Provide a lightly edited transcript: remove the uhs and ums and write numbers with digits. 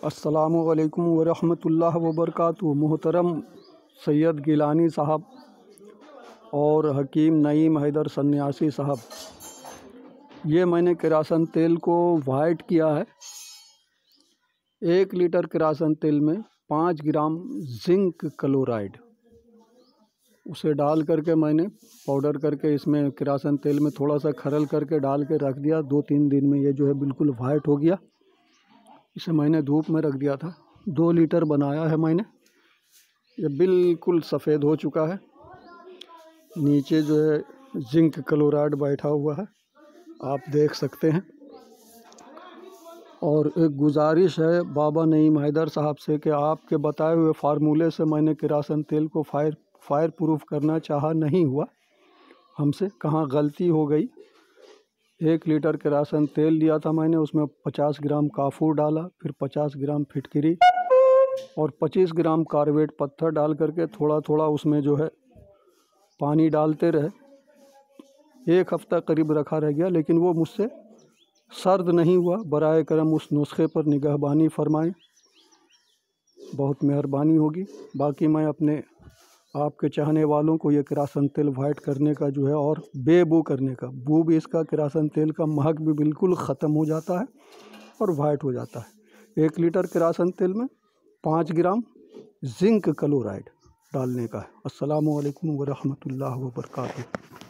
अस्सलामुअलैकुम वरहमतुल्लाह वबरकातुहू। मोहतरम सैयद गिलानी साहब और हकीम नईम हैदर सन्यासी साहब, ये मैंने किरासन तेल को वाइट किया है। 1 लीटर किरासन तेल में 5 ग्राम जिंक क्लोराइड उसे डाल करके मैंने पाउडर करके इसमें किरासन तेल में थोड़ा सा खरल करके डाल के रख दिया। 2-3 दिन में ये जो है बिल्कुल वाइट हो गया। इसे मैंने धूप में रख दिया था। 2 लीटर बनाया है मैंने। ये बिल्कुल सफ़ेद हो चुका है। नीचे जो है जिंक क्लोराइड बैठा हुआ है, आप देख सकते हैं। और एक गुजारिश है बाबा नईम हैदर साहब से कि आपके बताए हुए फार्मूले से मैंने किरासन तेल को फायर प्रूफ करना चाहा, नहीं हुआ। हमसे कहाँ गलती हो गई। 1 लीटर किरासन तेल लिया था मैंने, उसमें 50 ग्राम काफूर डाला, फिर 50 ग्राम फिटकिरी और 25 ग्राम कार्बेट पत्थर डाल करके थोड़ा थोड़ा उसमें जो है पानी डालते रहे। 1 हफ्ता करीब रखा रह गया, लेकिन वो मुझसे सर्द नहीं हुआ। बराए करम उस नुस्खे पर निगहबानी फरमाएं, बहुत मेहरबानी होगी। बाकी मैं अपने आपके चाहने वालों को ये किरासन तेल वाइट करने का जो है और बेबू करने का, बू भी इसका किरासन तेल का महक भी बिल्कुल ख़त्म हो जाता है और वाइट हो जाता है। 1 लीटर किरासन तेल में 5 ग्राम जिंक क्लोराइड डालने का है। अस्सलामु अलैकुम वरहमतुल्लाह वबरकातुहू।